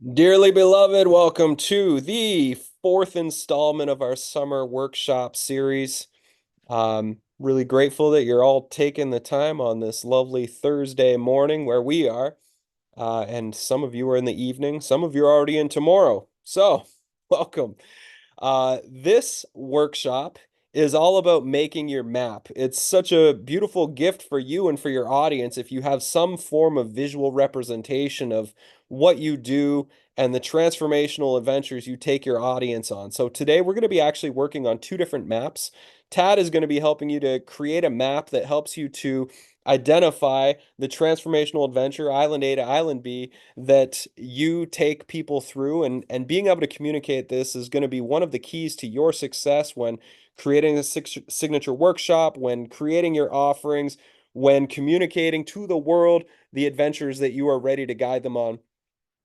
Dearly beloved, welcome to the fourth installment of our summer workshop series. Really grateful that you're all taking the time on this lovely Thursday morning where we are. And some of you are in the evening, some of you are already in tomorrow. So, welcome. This workshop is all about making your map. It's such a beautiful gift for you and for your audience if you have some form of visual representation of what you do and the transformational adventures you take your audience on. So today we're going to be actually working on two different maps. Tad is going to be helping you to create a map that helps you to identify the transformational adventure, Island A to Island B, that you take people through, and being able to communicate this is going to be one of the keys to your success when creating a signature workshop, when creating your offerings, when communicating to the world the adventures that you are ready to guide them on.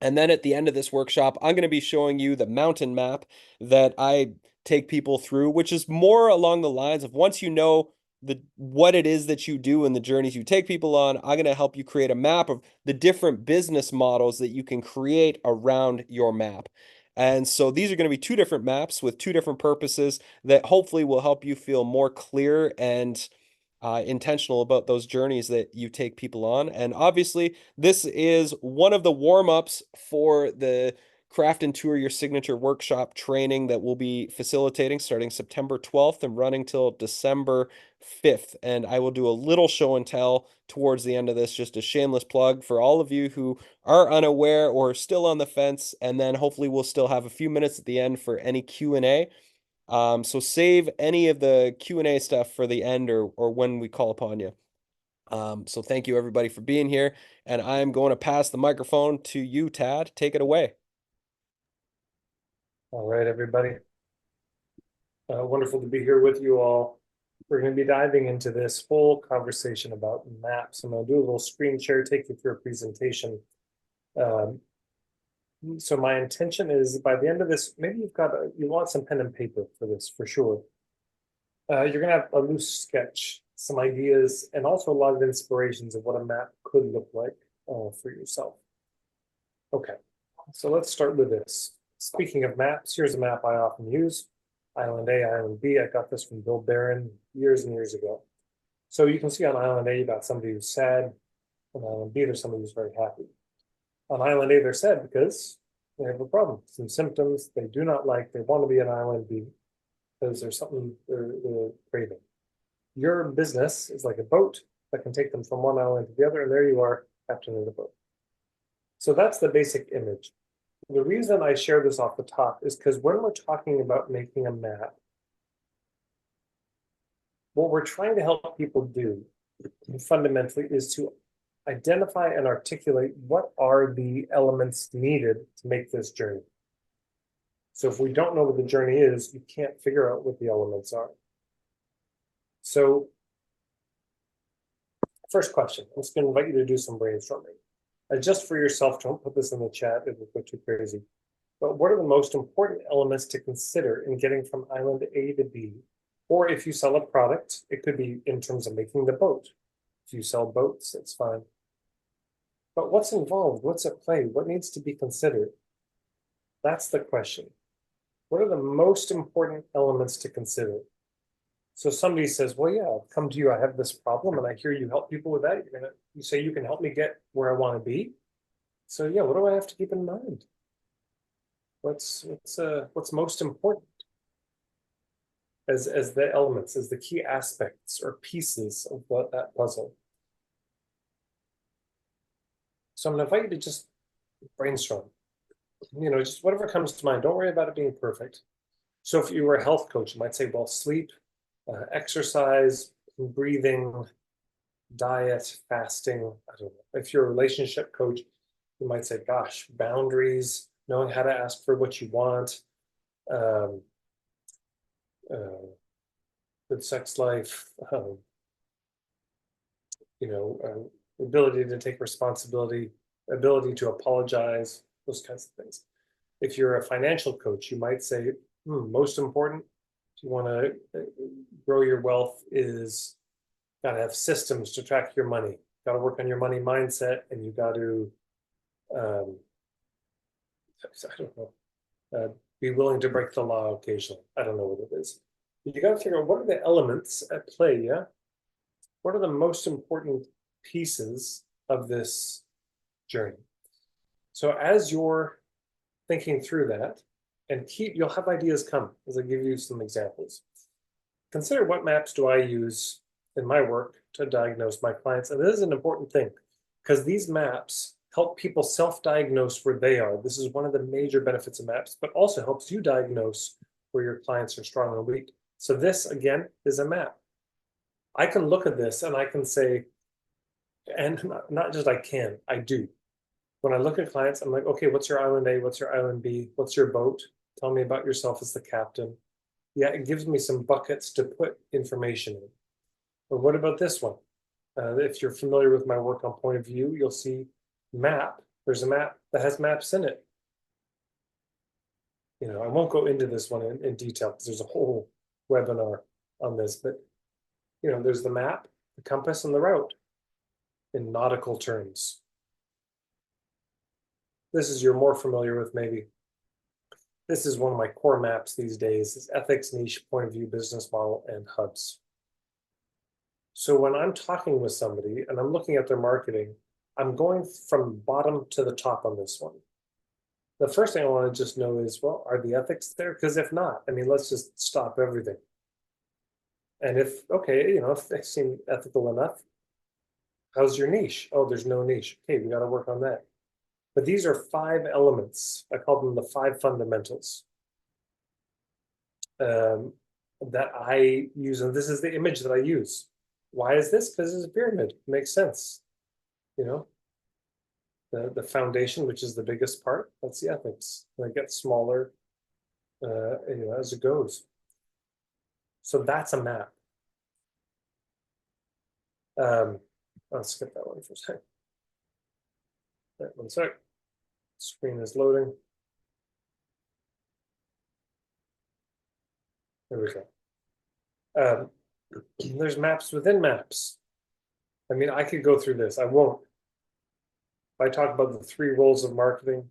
And then at the end of this workshop, I'm going to be showing you the mountain map that I take people through, which is more along the lines of once you know the what it is that you do and the journeys you take people on, I'm going to help you create a map of the different business models that you can create around your map. And so these are going to be two different maps with two different purposes that hopefully will help you feel more clear and intentional about those journeys that you take people on. And obviously, this is one of the warm-ups for the Craft and Tour Your Signature workshop training that we'll be facilitating starting September 12th and running till December 5th. And I will do a little show and tell towards the end of this, just a shameless plug for all of you who are unaware or still on the fence. And then hopefully we'll still have a few minutes at the end for any Q&A. So save any of the Q&A stuff for the end or when we call upon you. So thank you everybody for being here, and I'm going to pass the microphone to you, Tad. Take it away. All right, everybody. Wonderful to be here with you all. We're going to be diving into this whole conversation about maps. I'm going to do a little screen share, take you through a presentation. Um, so my intention is by the end of this, maybe you want some pen and paper for this for sure. You're going to have a loose sketch, some ideas, and also a lot of inspirations of what a map could look like for yourself. Okay, so let's start with this. Speaking of maps, here's a map I often use. Island A, Island B. I got this from Bill Barron years and years ago. So you can see on Island A, you got somebody who's sad. On Island B, there's somebody who's very happy. On Island A, they're sad because they have a problem, some symptoms they do not like. They want to be on Island B because there's something they're craving. Your business is like a boat that can take them from one island to the other, and there you are, captain of the boat. So that's the basic image. The reason I share this off the top is because when we're talking about making a map, what we're trying to help people do fundamentally is to identify and articulate what are the elements needed to make this journey. So if we don't know what the journey is, you can't figure out what the elements are. So first question, I'm just going to invite you to do some brainstorming. Just for yourself, don't put this in the chat, it will go too crazy. But what are the most important elements to consider in getting from island A to B? Or if you sell a product, it could be in terms of making the boat. If you sell boats, that's fine. But what's involved? What's at play? What needs to be considered? That's the question. What are the most important elements to consider? So somebody says, well, yeah, I'll come to you. I have this problem and I hear you help people with that. You say you can help me get where I want to be. So yeah, what do I have to keep in mind? What's most important as the elements, as the key aspects or pieces of that puzzle? So I'm going to invite you to just brainstorm, just whatever comes to mind. Don't worry about it being perfect. So if you were a health coach, you might say, well, sleep, exercise, breathing, diet, fasting. I don't know. If you're a relationship coach, you might say, gosh, boundaries, knowing how to ask for what you want, um, good sex life, ability to take responsibility, ability to apologize, those kinds of things. If you're a financial coach, you might say, most important, if you want to grow your wealth is got to have systems to track your money, got to work on your money mindset, and you got to I don't know, be willing to break the law occasionally. I don't know what it is. But you got to figure out what are the elements at play. Yeah. What are the most important pieces of this journey? So as you're thinking through that, and you'll have ideas come as I give you some examples. Consider what maps do I use in my work to diagnose my clients. And this is an important thing because these maps help people self-diagnose where they are. This is one of the major benefits of maps, but also helps you diagnose where your clients are strong and weak. So this, again, is a map. I can look at this and I can say, and not just I can, I do. When I look at clients, I'm like, okay, what's your island A? What's your island B? What's your boat? Tell me about yourself as the captain. Yeah, it gives me some buckets to put information in. But what about this one? If you're familiar with my work on point of view, you'll see map. There's a map that has maps in it. I won't go into this one in detail because there's a whole webinar on this, but there's the map, the compass, and the route in nautical terms. This is you're more familiar with maybe. This is one of my core maps these days, is ethics, niche, point of view, business model, and hubs. So when I'm talking with somebody and I'm looking at their marketing, I'm going from bottom to the top on this one. The first thing I want to just know is, well, are the ethics there? Because if not, I mean, let's just stop everything. And if, okay, if they seem ethical enough, how's your niche? Oh, there's no niche. Okay, we got to work on that. But these are 5 elements. I call them the 5 fundamentals that I use. And this is the image that I use. Why is this? Because it's a pyramid. It makes sense. The foundation, which is the biggest part, that's the ethics. And it gets smaller as it goes. So that's a map. I'll skip that one for a second. Right, one sec. Screen is loading. There we go. There's maps within maps. I mean, I could go through this. I won't. If I talk about the 3 roles of marketing,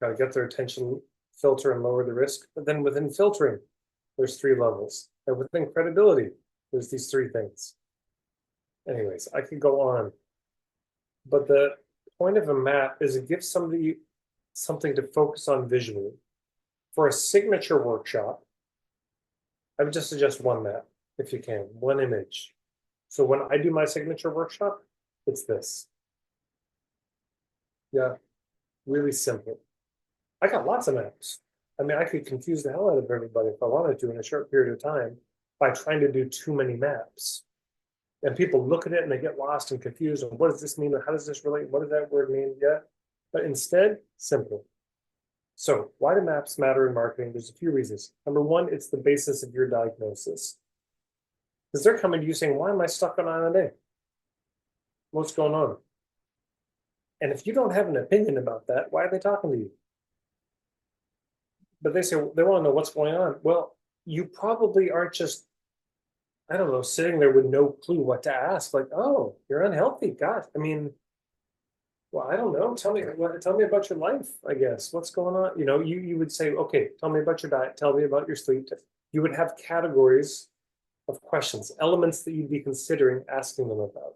got to get their attention, filter, and lower the risk. But then within filtering, there's 3 levels. And within credibility, there's these 3 things. Anyways, I could go on. But the point of a map is it gives somebody something to focus on visually. For a signature workshop, I would just suggest one map, if you can, one image. So when I do my signature workshop, it's this. Yeah, really simple. I got lots of maps. I mean, I could confuse the hell out of everybody if I wanted to in a short period of time by trying to do too many maps. And people look at it and they get lost and confused. And what does this mean? How does this relate? What does that word mean? Yeah. But instead, simple. So why do maps matter in marketing? There's a few reasons. Number one, it's the basis of your diagnosis. Because they're coming to you saying, why am I stuck on island A? What's going on? And if you don't have an opinion about that, why are they talking to you? But they say they want to know what's going on. Well, you probably aren't just, I don't know, sitting there with no clue what to ask. Like, oh, you're unhealthy. God, I mean, well, I don't know. Tell me about your life, I guess. What's going on? You would say, okay, tell me about your diet. Tell me about your sleep. You would have categories of questions, elements that you'd be considering asking them about.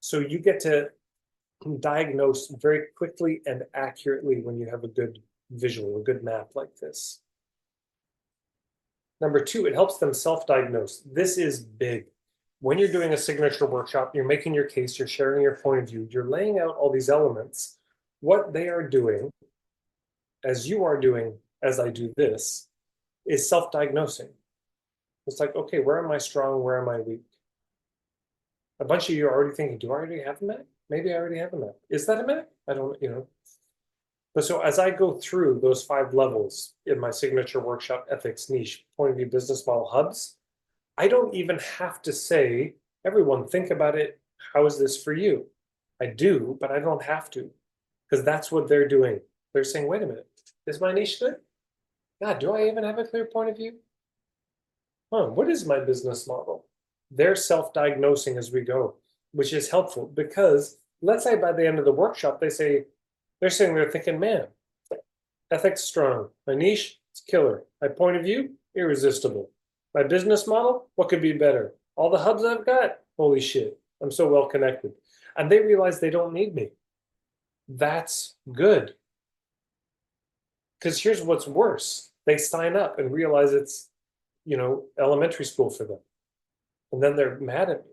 So you get to diagnose very quickly and accurately when you have a good visual, a good map like this. Number 2, it helps them self-diagnose. This is big. When you're doing a signature workshop, you're making your case, you're sharing your point of view, you're laying out all these elements. What they are doing, as you are doing, as I do this, is self-diagnosing. It's like, okay, where am I strong? Where am I weak? A bunch of you are already thinking, do I already have a map? Maybe I already have a map. Is that a map? I don't, But so as I go through those 5 levels in my signature workshop, ethics, niche, point of view, business model, hubs, I don't even have to say, everyone think about it. How is this for you? I do, but I don't have to, because that's what they're doing. They're saying, wait a minute, is my niche good? God, do I even have a clear point of view? What is my business model? They're self-diagnosing as we go, which is helpful because let's say by the end of the workshop, they're sitting there thinking, man, ethics strong. My niche, it's killer. My point of view, irresistible. My business model, what could be better? All the hubs I've got, holy shit, I'm so well connected. And they realize they don't need me. That's good. Because here's what's worse. They sign up and realize it's, elementary school for them. And then they're mad at me.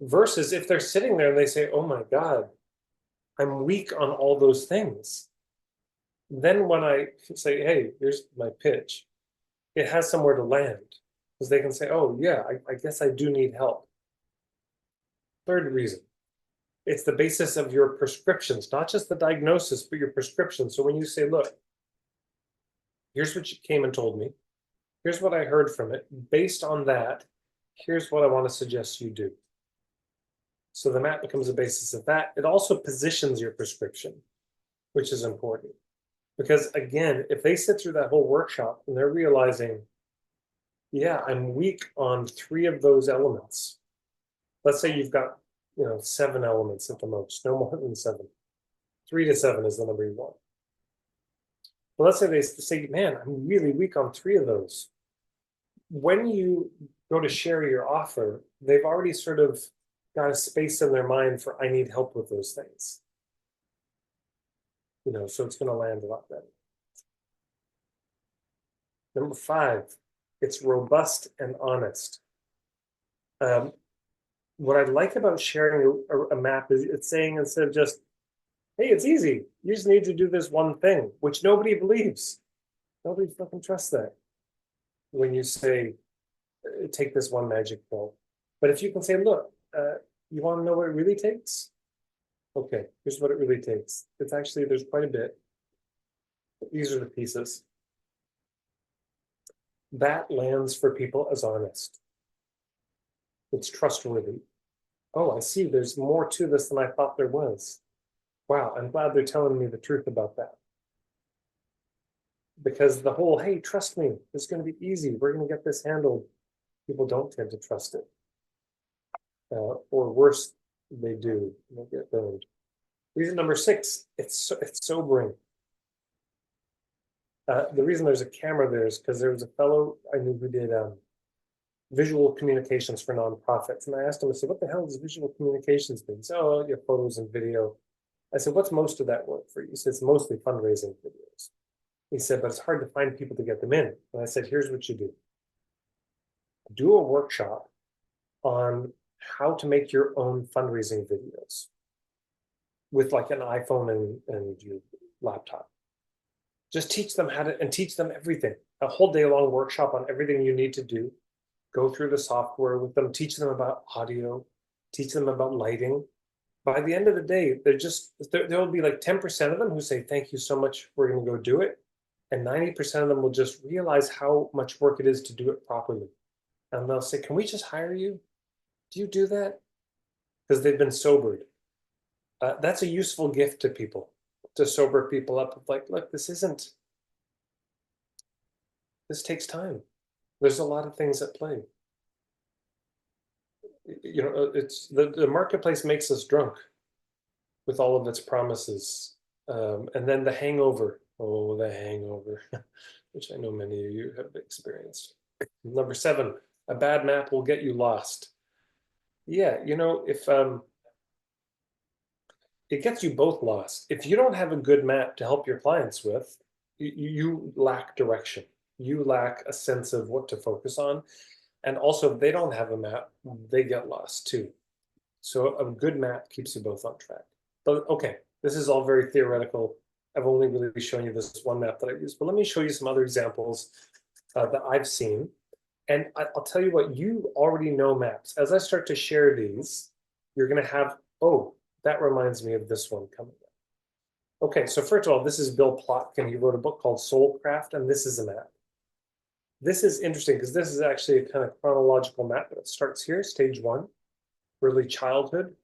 Versus if they're sitting there and they say, oh my God, I'm weak on all those things. Then when I say, hey, here's my pitch, it has somewhere to land. Because they can say, oh yeah, I guess I do need help. Third reason, it's the basis of your prescriptions, not just the diagnosis, but your prescription. So when you say, look, here's what you came and told me, here's what I heard from it. Based on that, here's what I want to suggest you do. So the map becomes the basis of that. It also positions your prescription, which is important. Because again, if they sit through that whole workshop and they're realizing, yeah, I'm weak on 3 of those elements. Let's say you've got, 7 elements at the most, no more than 7. 3 to 7 is the number you want. But let's say they say, man, I'm really weak on 3 of those. When you go to share your offer, they've already sort of got a space in their mind for, I need help with those things. So it's going to land a lot better. Number 5, it's robust and honest. What I like about sharing a map is it's saying, instead of just, hey, it's easy, you just need to do this one thing, which nobody believes. Nobody fucking trusts that. When you say, take this one magic pill. But if you can say, look, you want to know what it really takes? Okay, here's what it really takes. It's actually, there's quite a bit. These are the pieces. That lands for people as honest. It's trustworthy. Oh, I see, there's more to this than I thought there was. Wow, I'm glad they're telling me the truth about that. Because the whole, hey, trust me, it's going to be easy, we're going to get this handled, people don't tend to trust it. Or worse, they do, they get burned. Reason number 6, it's sobering. The reason there's a camera there is because there was a fellow I knew who did visual communications for nonprofits. And I asked him, I said, what the hell does visual communications mean? He said, oh, your photos and video. I said, what's most of that work for you? He said, it's mostly fundraising videos. He said, but it's hard to find people to get them in. And I said, here's what you do. Do a workshop on how to make your own fundraising videos with like an iPhone and your laptop. Just teach them how to, and teach them everything. A whole day long workshop on everything you need to do. Go through the software with them, teach them about audio, teach them about lighting. By the end of the day, there'll be like 10% of them who say, thank you so much, we're going to go do it. And 90% of them will just realize how much work it is to do it properly. And they'll say, can we just hire you? Do you do that? Because they've been sobered. That's a useful gift to people, to sober people up. Like, look, this takes time. There's a lot of things at play. It's the marketplace makes us drunk with all of its promises. And then the hangover, which I know many of you have experienced. Number 7, a bad map will get you lost. Yeah, if it gets you both lost. If you don't have a good map to help your clients with, you lack direction. You lack a sense of what to focus on. And also, if they don't have a map, they get lost too. So a good map keeps you both on track. But okay, this is all very theoretical. I've only really shown you this one map that I use, but let me show you some other examples that I've seen. And I'll tell you what, you already know maps. As I start to share these, you're going to have, oh, that reminds me of this one coming up. Okay, so first of all, this is Bill Plotkin. He wrote a book called Soulcraft, and this is a map. This is interesting because this is actually a kind of chronological map, but it starts here, stage 1, early childhood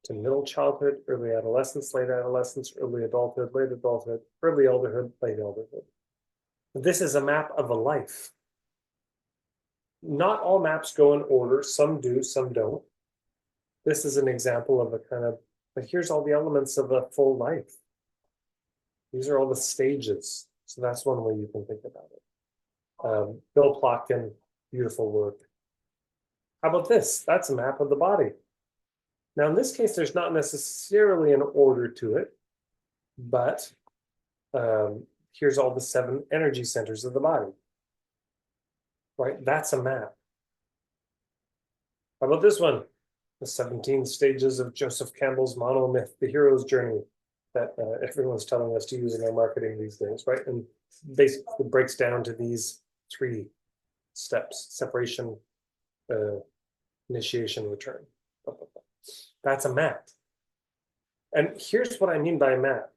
to middle childhood, early adolescence, late adolescence, early adulthood, late adulthood, early elderhood, late elderhood. This is a map of a life. Not all maps go in order. Some do, some don't. This is an example of a kind of, like, here's all the elements of a full life. These are all the stages. So that's one way you can think about it. Bill Plotkin, beautiful work. How about this? That's a map of the body. Now, in this case, there's not necessarily an order to it, but here's all the 7 energy centers of the body, right? That's a map. How about this one? The 17 stages of Joseph Campbell's monomyth, The Hero's Journey, that everyone's telling us to use in our marketing these days, right? And basically breaks down to these 3 steps: separation, initiation, return. That's a map. And here's what I mean by a map.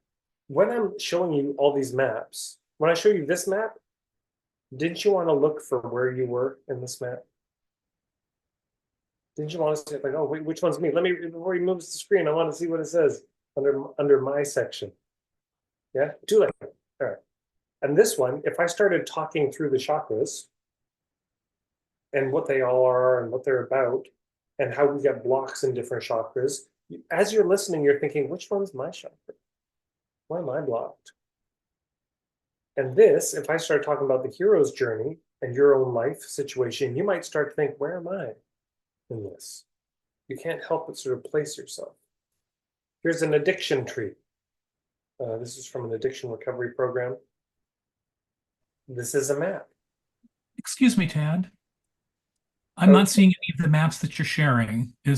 When I'm showing you all these maps, when I show you this map, didn't you want to look for where you were in this map? Didn't you want to say, like, oh, wait, which one's me? Let me, before he moves the screen, I want to see what it says under my section. Yeah, too late. All right. And this one, if I started talking through the chakras and what they all are and what they're about and how we get blocks in different chakras, as you're listening, you're thinking, which one's my chakra? Why am I blocked? And this, if I start talking about the hero's journey and your own life situation, you might start to think, where am I in this? You can't help but sort of place yourself. Here's an addiction tree. This is from an addiction recovery program. This is a map. Excuse me, Tad. I'm Oh, not seeing any of the maps that you're sharing. I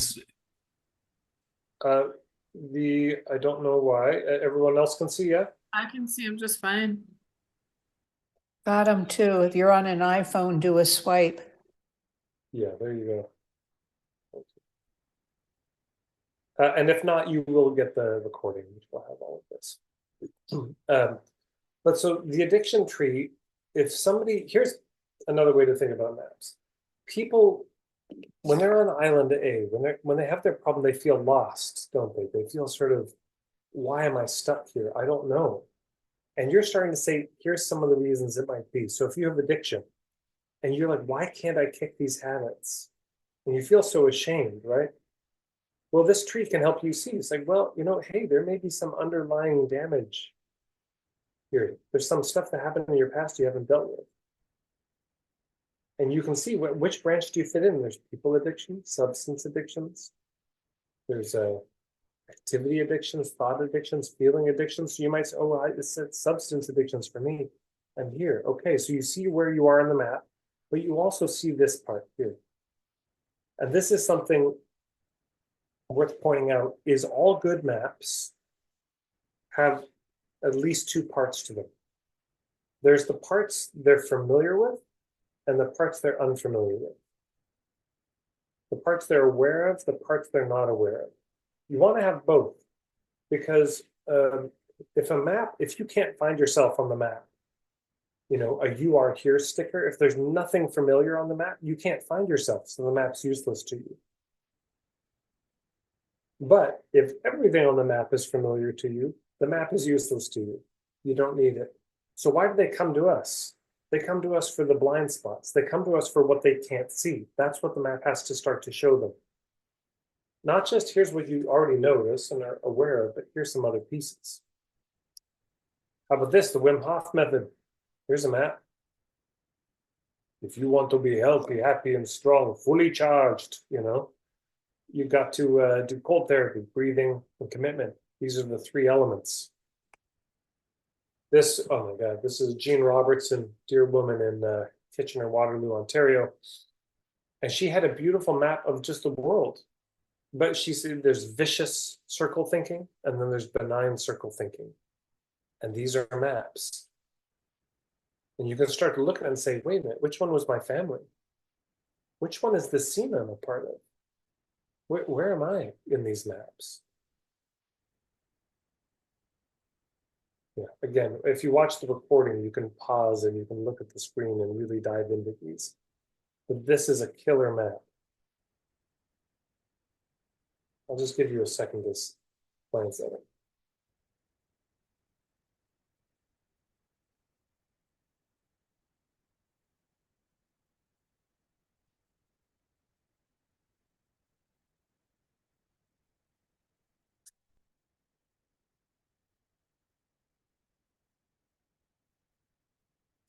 don't know why. Everyone else can see, yeah? I can see him just fine. Got them too. If you're on an iPhone, do a swipe. Yeah, there you go. And if not, you will get the recording, which will have all of this. But so the addiction tree, if somebody, here's another way to think about maps. People, when they're on island A, when they have their problem, they feel lost, don't they? They feel sort of, why am I stuck here? I don't know. And you're starting to say, here's some of the reasons it might be. So if you have addiction and you're like, why can't I kick these habits? And you feel so ashamed, right? Well, this tree can help you see. It's like, well, hey, there may be some underlying damage here. There's some stuff that happened in your past you haven't dealt with. And you can see which branch do you fit in. There's people addiction, substance addictions. There's activity addictions, thought addictions, feeling addictions. So you might say, oh, it's substance addictions for me. I'm here. Okay, so you see where you are on the map, but you also see this part here. And this is something worth pointing out, is all good maps have at least 2 parts to them. There's the parts they're familiar with and the parts they're unfamiliar with. The parts they're aware of, the parts they're not aware of. You want to have both, because if you can't find yourself on the map, a "you are here" sticker, if there's nothing familiar on the map, you can't find yourself, so the map's useless to you. But if everything on the map is familiar to you, the map is useless to you. You don't need it. So why do they come to us? They come to us for the blind spots. They come to us for what they can't see. That's what the map has to start to show them. Not just here's what you already notice and are aware of, but here's some other pieces. How about this, the Wim Hof method? Here's a map. If you want to be healthy, happy, and strong, fully charged, you've got to do cold therapy, breathing, and commitment. These are the 3 elements. This, oh my God, this is Jean Robertson, dear woman in Kitchener-Waterloo, Ontario. And she had a beautiful map of just the world. But she said there's vicious circle thinking, and then there's benign circle thinking. And these are maps. And you can start to look at it and say, wait a minute, which one was my family? Which one is the scene I'm a part of? Where am I in these maps? Yeah, again, if you watch the recording, you can pause and you can look at the screen and really dive into these. But this is a killer map. I'll just give you a second to glance at it.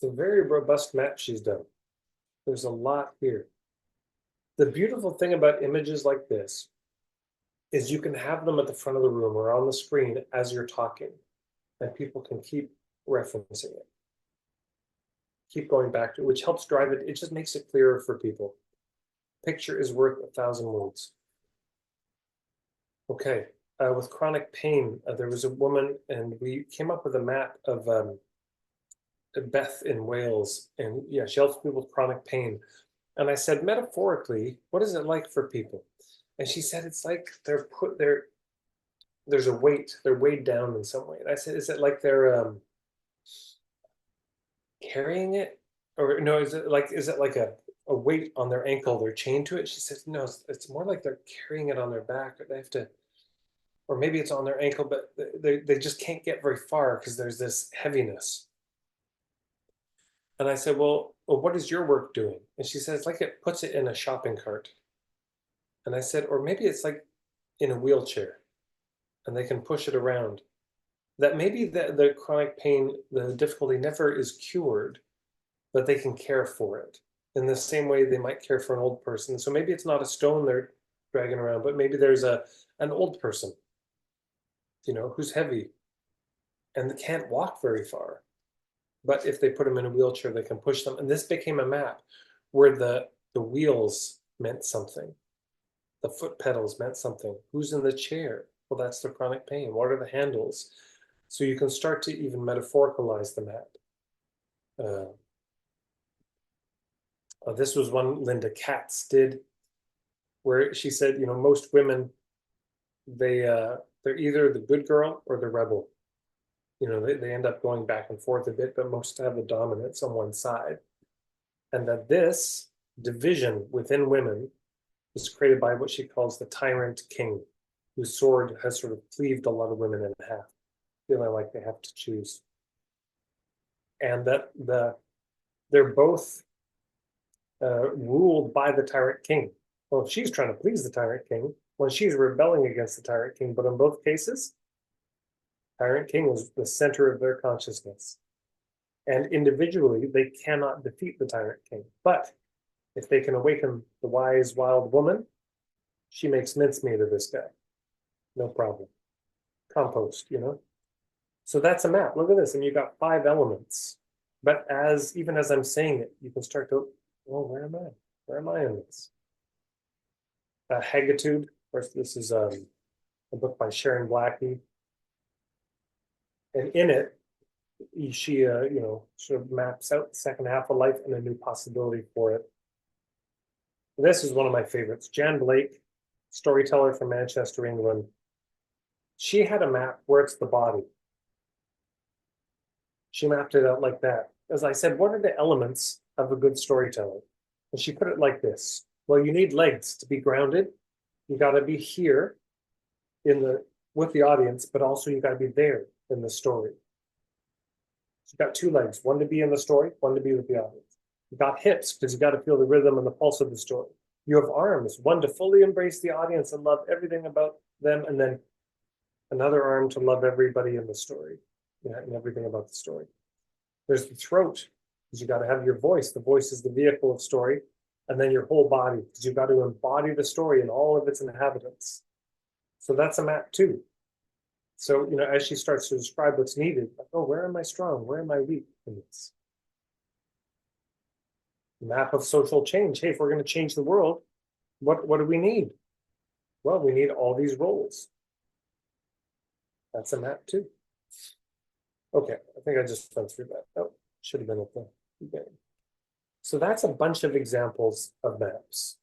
It's a very robust map she's done. There's a lot here. The beautiful thing about images like this is you can have them at the front of the room or on the screen as you're talking, and people can keep referencing it. Keep going back to it, which helps drive it. It just makes it clearer for people. Picture is worth 1,000 words. Okay, with chronic pain, there was a woman, and we came up with a map of Beth in Wales, and yeah, she helps people with chronic pain. And I said, metaphorically, what is it like for people? And she said, it's like there's a weight, they're weighed down in some way. And I said, is it like they're carrying it? Or no, is it like a weight on their ankle, they're chained to it? She said, no, it's more like they're carrying it on their back, or they have to, or maybe it's on their ankle, but they just can't get very far because there's this heaviness. And I said, well, what is your work doing? And she says, like it puts it in a shopping cart. And I said, or maybe it's like in a wheelchair and they can push it around. That maybe the chronic pain, the difficulty never is cured, but they can care for it in the same way they might care for an old person. So maybe it's not a stone they're dragging around, but maybe there's an old person, who's heavy and can't walk very far. But if they put them in a wheelchair, they can push them. And this became a map where the wheels meant something. The foot pedals meant something. Who's in the chair? Well, that's the chronic pain. What are the handles? So you can start to even metaphoricalize the map. This was one Linda Katz did, where she said, most women, they're either the good girl or the rebel. They end up going back and forth a bit, but most have the dominance on one side. And that this division within women is created by what she calls the tyrant king, whose sword has sort of cleaved a lot of women in half, feeling like they have to choose. And that they're both ruled by the tyrant king. Well, she's trying to please the tyrant king when she's rebelling against the tyrant king, but in both cases, tyrant king was the center of their consciousness. And individually, they cannot defeat the tyrant king. But if they can awaken the wise, wild woman, she makes mincemeat of this guy. No problem. Compost, So that's a map. Look at this. And you've got 5 elements. But even as I'm saying it, you can start to, oh, where am I? Where am I in this? Hagitude. Of course, this is a book by Sharon Blackie. And in it, she, sort of maps out the second half of life and a new possibility for it. This is one of my favorites. Jan Blake, storyteller from Manchester, England. She had a map where it's the body. She mapped it out like that. As I said, what are the elements of a good storyteller? And she put it like this. Well, you need legs to be grounded. You got to be here with the audience, but also you got to be there in the story. So you've got 2 legs, one to be in the story, one to be with the audience. You got hips because you got to feel the rhythm and the pulse of the story. You have arms, one to fully embrace the audience and love everything about them, and then another arm to love everybody in the story, and everything about the story. There's the throat, because you got to have your voice. The voice is the vehicle of story, and then your whole body, because you've got to embody the story and all of its inhabitants. So that's a map too. So, as she starts to describe what's needed, like, oh, where am I strong? Where am I weak in this? Map of social change. Hey, if we're going to change the world, what do we need? Well, we need all these roles. That's a map too. Okay, I think I just went through that. Oh, should have been at the beginning. So that's a bunch of examples of maps.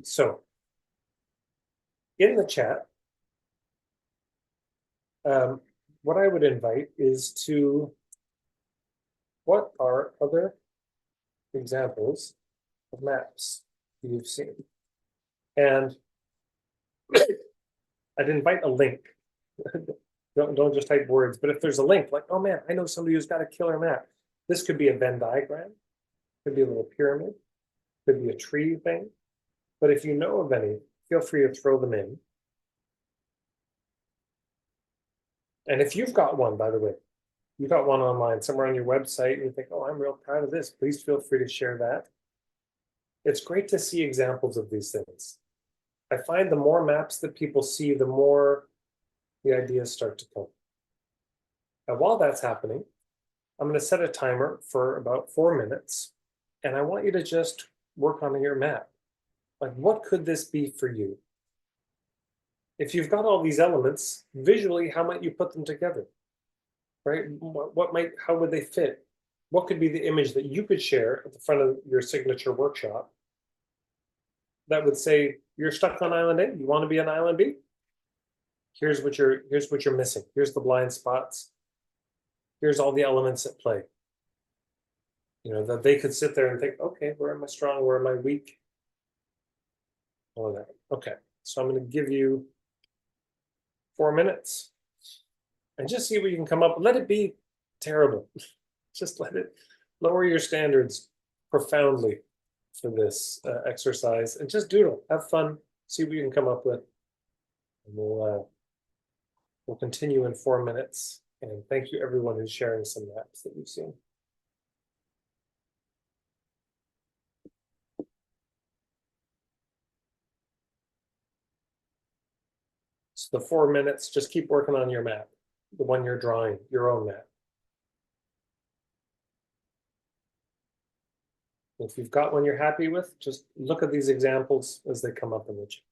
So in the chat, what I would invite is what are other examples of maps you've seen? And I'd invite a link. Don't just type words, but if there's a link, like, oh man, I know somebody who's got a killer map. This could be a Venn diagram, could be a little pyramid, could be a tree thing. But if you know of any, feel free to throw them in. And if you've got one, by the way, you got one online somewhere on your website and you think, oh, I'm real proud of this, please feel free to share that. It's great to see examples of these things. I find the more maps that people see, the more the ideas start to come. And while that's happening, I'm going to set a timer for about 4 minutes. And I want you to just work on your map. Like, what could this be for you? If you've got all these elements, visually, how might you put them together? Right? How would they fit? What could be the image that you could share at the front of your signature workshop that would say, you're stuck on island A, you want to be on island B? Here's what you're missing. Here's the blind spots. Here's all the elements at play. You know, that they could sit there and think, okay, where am I strong? Where am I weak? All of that. Okay, so I'm going to give you 4 minutes and just see what you can come up with. Let it be terrible. Just let it lower your standards profoundly for this exercise and just doodle, have fun, see what you can come up with. And we'll continue in 4 minutes. And thank you everyone who's sharing some maps that you've seen. So the 4 minutes, just keep working on your map, the one you're drawing, your own map. If you've got one you're happy with, just look at these examples as they come up in the chat.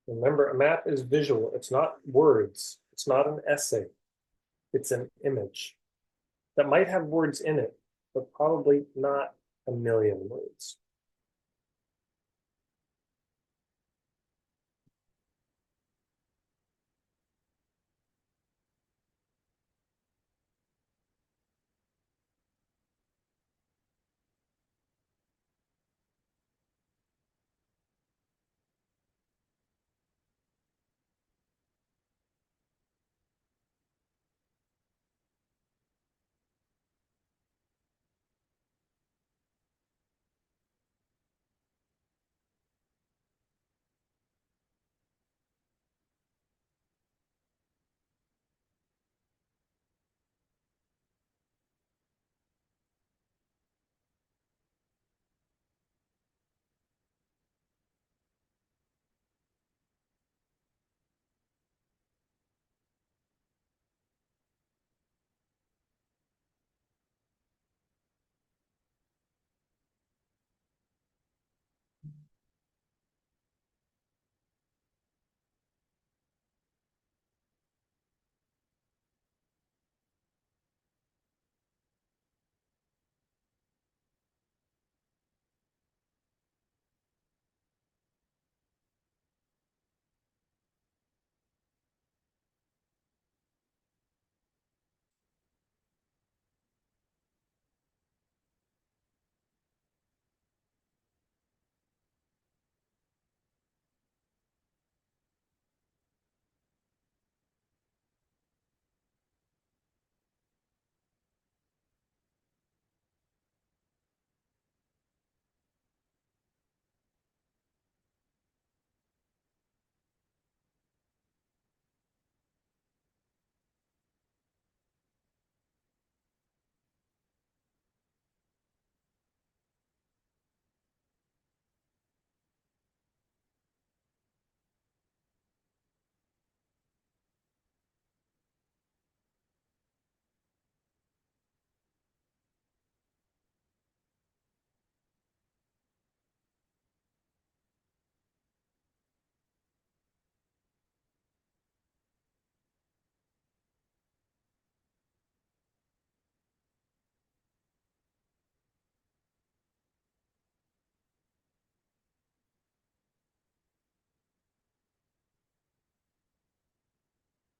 Remember, a map is visual. It's not words. It's not an essay. It's an image that might have words in it, but probably not a million words.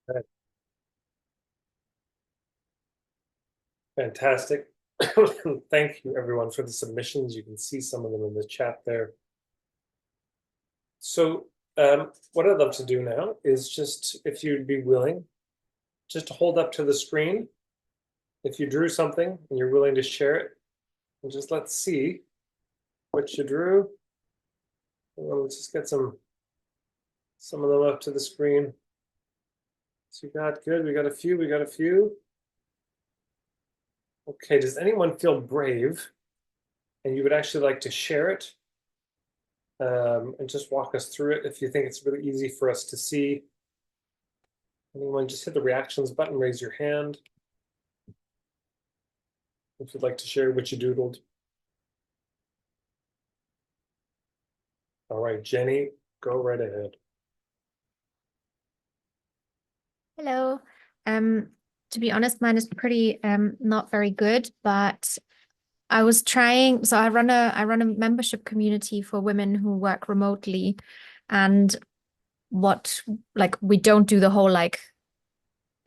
Right. Fantastic. Thank you, everyone, for the submissions. You can see some of them in the chat there. So what I'd love to do now is just, if you'd be willing, just to hold up to the screen, if you drew something and you're willing to share it, and just let's see what you drew. Well, let's just get some of them up to the screen. So you got good. We got a few. Okay, does anyone feel brave and you would actually like to share it? And just walk us through it if you think it's really easy for us to see. Anyone, just hit the reactions button, raise your hand if you'd like to share what you doodled. All right, Jenny, go right ahead. Hello. To be honest, mine is pretty not very good, but I was trying, so I run a membership community for women who work remotely, and we don't do the whole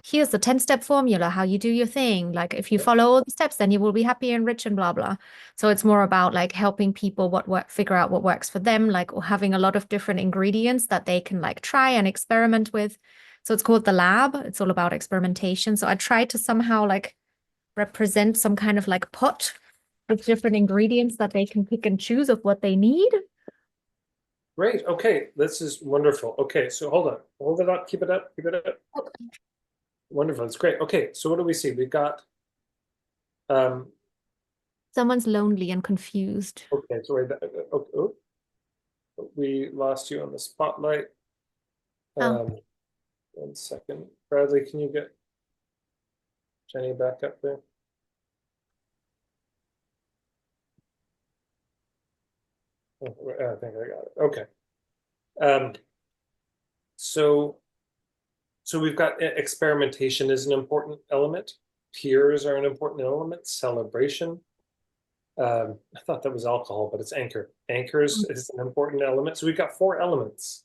here's the 10-step formula, how you do your thing. Like if you follow all the steps, then you will be happy and rich and blah blah. So it's more about like helping people figure out what works for them, like or having a lot of different ingredients that they can like try and experiment with. So it's called the lab. It's all about experimentation. So I tried to somehow like represent some kind of like pot with different ingredients that they can pick and choose of what they need. Great. Okay, this is wonderful. Okay, so hold on. Hold it up. Keep it up. Keep it up. Wonderful. It's great. Okay, so what do we see? We got Someone's lonely and confused. okay, so wait, we lost you on the spotlight. Oh. 1 second. Bradley, can you get Jenny back up there? Oh, I think I got it. Okay. So we've got experimentation is an important element. Peers are an important element. Celebration. I thought that was alcohol, but it's anchor. Anchors is an important element. So we've got 4 elements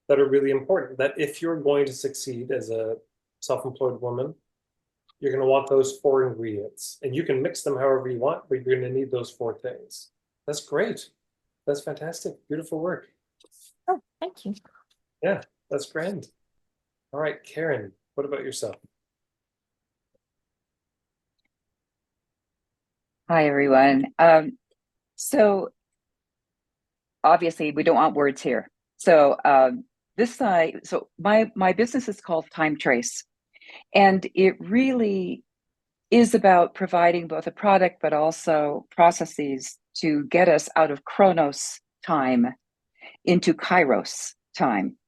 that are really important, that if you're going to succeed as a self-employed woman, you're going to want those 4 ingredients. And you can mix them however you want, but you're going to need those 4 things. That's great. That's fantastic. Beautiful work. Oh, thank you. Yeah, that's grand. All right, Karen, what about yourself? Hi, everyone. So obviously we don't want words here. So this side, so my business is called Time Trace, and it really is about providing both a product but also processes to get us out of Chronos time into Kairos time.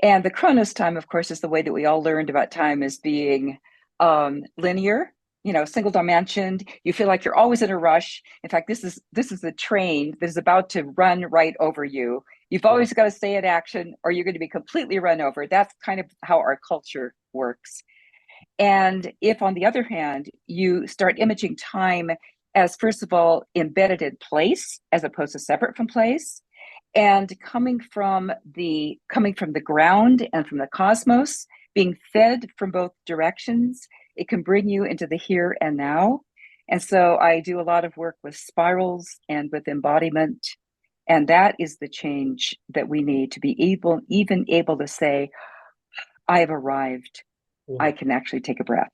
And the Chronos time, of course, is the way that we all learned about time as being linear, single dimensioned. You feel like you're always in a rush. In fact, this is a train that is about to run right over you. You've always got to stay in action or you're going to be completely run over. That's kind of how our culture works. And if, on the other hand, you start imaging time as, first of all, embedded in place as opposed to separate from place, and coming from the ground and from the cosmos, being fed from both directions, it can bring you into the here and now. And so I do a lot of work with spirals and with embodiment. And that is the change that we need to be even able to say, I've arrived. I can actually take a breath.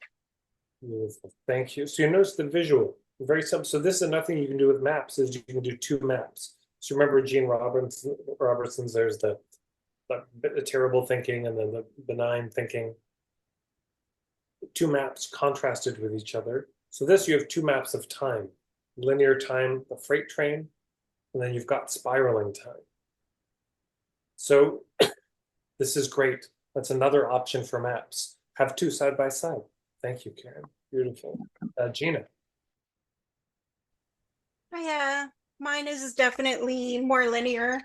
Beautiful. Thank you. So you notice the visual, very simple. So this is another thing you can do with maps is you can do 2 maps. So remember Gene Robertson's, there's the terrible thinking and then the benign thinking. 2 maps contrasted with each other. So this, you have 2 maps of time. Linear time, the freight train, and then you've got spiraling time. So this is great. That's another option for maps. Have 2 side by side. Thank you, Karen. Beautiful. Gina. Yeah, mine is definitely more linear.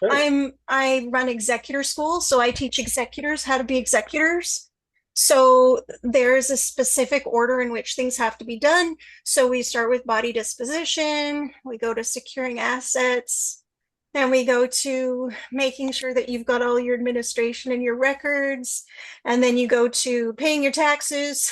Great. I run executor school, so I teach executors how to be executors. So there's a specific order in which things have to be done. So we start with body disposition, we go to securing assets, Then we go to making sure that you've got all your administration and your records. And then you go to paying your taxes,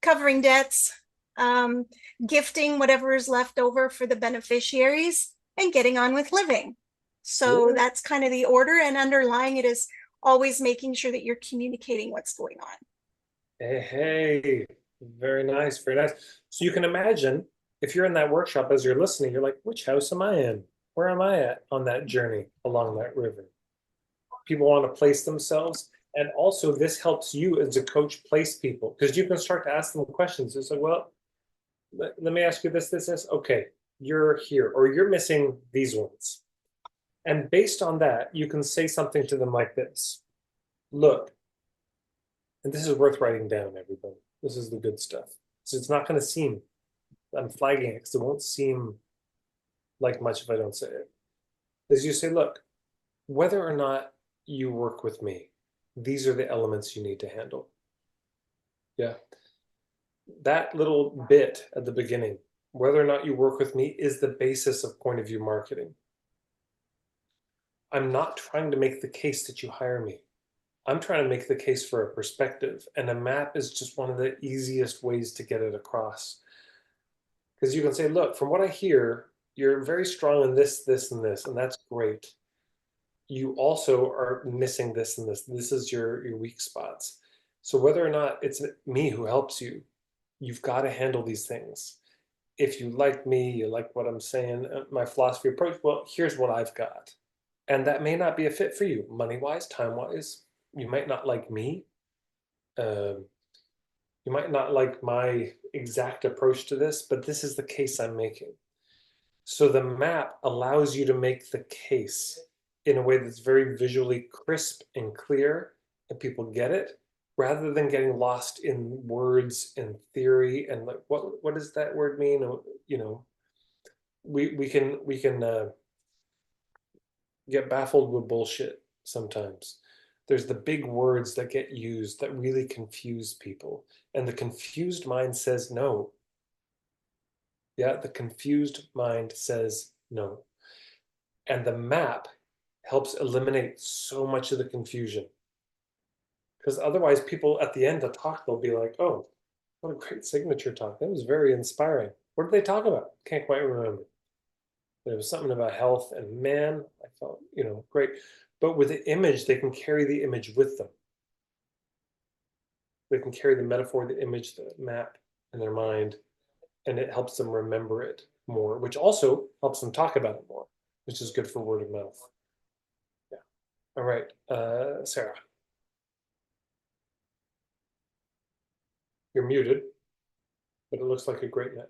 covering debts, um, gifting whatever is left over for the beneficiaries, and getting on with living. So that's kind of the order, and underlying it is always making sure that you're communicating what's going on. Hey, very nice, very nice. So you can imagine if you're in that workshop as you're listening, you're like, which house am I in? Where am I at on that journey along that river? People want to place themselves. And also this helps you as a coach place people, because you can start to ask them questions. It's like, well, let me ask you this. Okay, you're here, or you're missing these ones. And based on that, you can say something to them like this. Look, and this is worth writing down, everybody. This is the good stuff. So it's not going to seem, I'm flagging it because it won't seem like much if I don't say it. As you say, look, whether or not you work with me, these are the elements you need to handle. Yeah. That little bit at the beginning, whether or not you work with me, is the basis of point of view marketing. I'm not trying to make the case that you hire me. I'm trying to make the case for a perspective, and a map is just one of the easiest ways to get it across. Because you can say, look, from what I hear, you're very strong in this, this, and this, and that's great. You also are missing this and this. This is your weak spots. So whether or not it's me who helps you, you've got to handle these things. If you like me, you like what I'm saying, my philosophy approach, well, here's what I've got. And that may not be a fit for you, money-wise, time-wise. You might not like me. You might not like my exact approach to this, but this is the case I'm making. So the map allows you to make the case in a way that's very visually crisp and clear, and people get it, rather than getting lost in words and theory and like what does that word mean? You know, we can get baffled with bullshit sometimes. There's the big words that get used that really confuse people, and the confused mind says no. Yeah, the confused mind says no. And the map helps eliminate so much of the confusion. Because otherwise, people at the end of the talk, they'll be like, oh, what a great signature talk. That was very inspiring. What did they talk about? Can't quite remember. There was something about health, and man, I thought, great. But with the image, they can carry the image with them. They can carry the metaphor, the image, the map in their mind, and it helps them remember it more, which also helps them talk about it more, which is good for word of mouth. Yeah. All right, Sarah. You're muted, but it looks like a great net.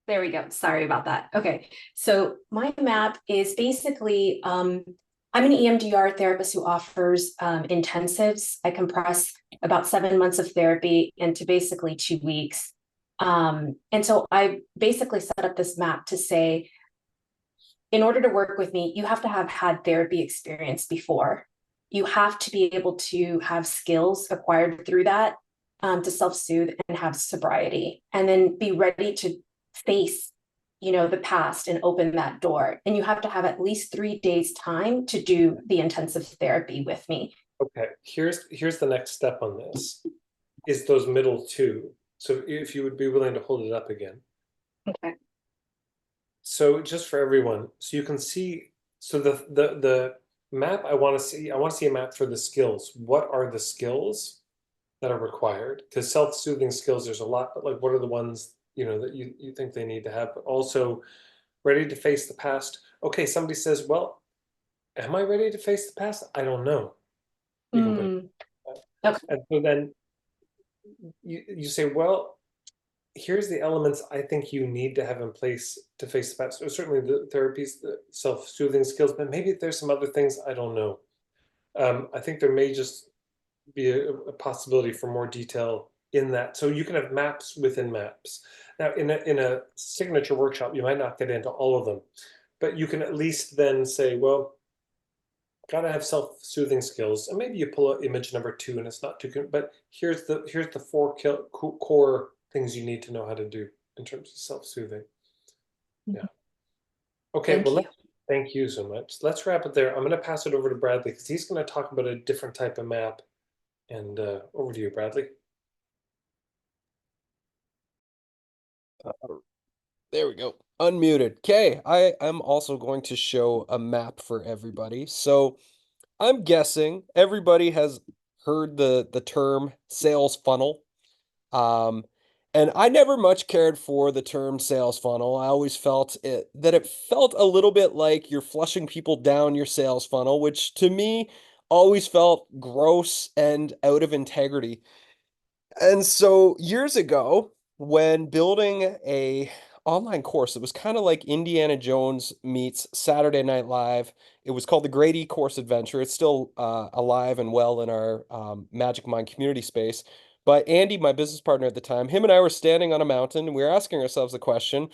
There we go. Sorry about that. Okay, so my map is basically, I'm an EMDR therapist who offers intensives. I compress about 7 months of therapy into basically 2 weeks. And so I basically set up this map to say, in order to work with me, you have to have had therapy experience before. You have to be able to have skills acquired through that to self-soothe and have sobriety, and then be ready to face the past and open that door. And you have to have at least 3 days time to do the intensive therapy with me. Okay, here's the next step on this, is those middle two. So if you would be willing to hold it up again. Okay. So just for everyone, so you can see, so the map I want to see a map for the skills. What are the skills that are required? Because self-soothing skills, there's a lot, but like what are the ones that you think they need to have? But also ready to face the past. Okay, somebody says, well, am I ready to face the past? I don't know. You can put it. Okay. And so then you say, well, here's the elements I think you need to have in place to face the past. So certainly the therapies, the self-soothing skills, but maybe there's some other things I don't know. I think there may just be a possibility for more detail in that. So you can have maps within maps. Now, in a signature workshop, you might not get into all of them, but you can at least then say, well, gotta have self-soothing skills, and maybe you pull out image number 2, and it's not too good. But here's the 4 core things you need to know how to do in terms of self-soothing. Yeah. Okay, Thank you. thank you so much. Let's wrap it there. I'm going to pass it over to Bradley because he's going to talk about a different type of map. And over to you, Bradley. There we go. Unmuted. Okay, I am also going to show a map for everybody. So I'm guessing everybody has heard the term sales funnel. Um, and I never much cared for the term sales funnel. I always felt that it felt a little bit like you're flushing people down your sales funnel, which to me always felt gross and out of integrity. And so years ago, when building a online course, it was kind of like Indiana Jones meets Saturday Night Live. It was called the Great E-Course Adventure. It's still alive and well in our Magic Mind community space. But Andy, my business partner at the time, him and I were standing on a mountain and we were asking ourselves the question,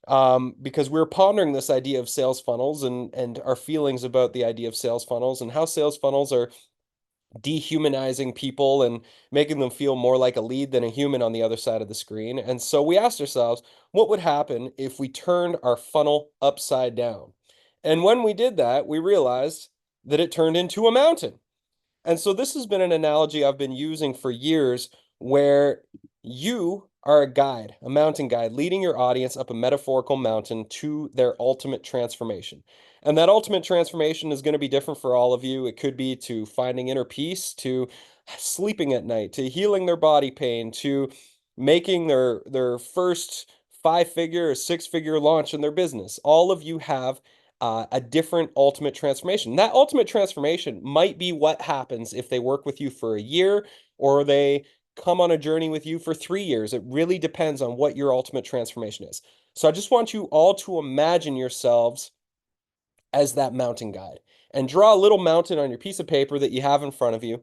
because we were pondering this idea of sales funnels and our feelings about the idea of sales funnels and how sales funnels are dehumanizing people and making them feel more like a lead than a human on the other side of the screen. And so we asked ourselves, what would happen if we turned our funnel upside down? And when we did that, we realized that it turned into a mountain. And so this has been an analogy I've been using for years where you are a guide, a mountain guide, leading your audience up a metaphorical mountain to their ultimate transformation. And that ultimate transformation is going to be different for all of you. It could be to finding inner peace, to sleeping at night, to healing their body pain, to making their first five-figure or six-figure launch in their business. All of you have a different ultimate transformation. That ultimate transformation might be what happens if they work with you for a year or they come on a journey with you for 3 years. It really depends on what your ultimate transformation is. So I just want you all to imagine yourselves as that mountain guide and draw a little mountain on your piece of paper that you have in front of you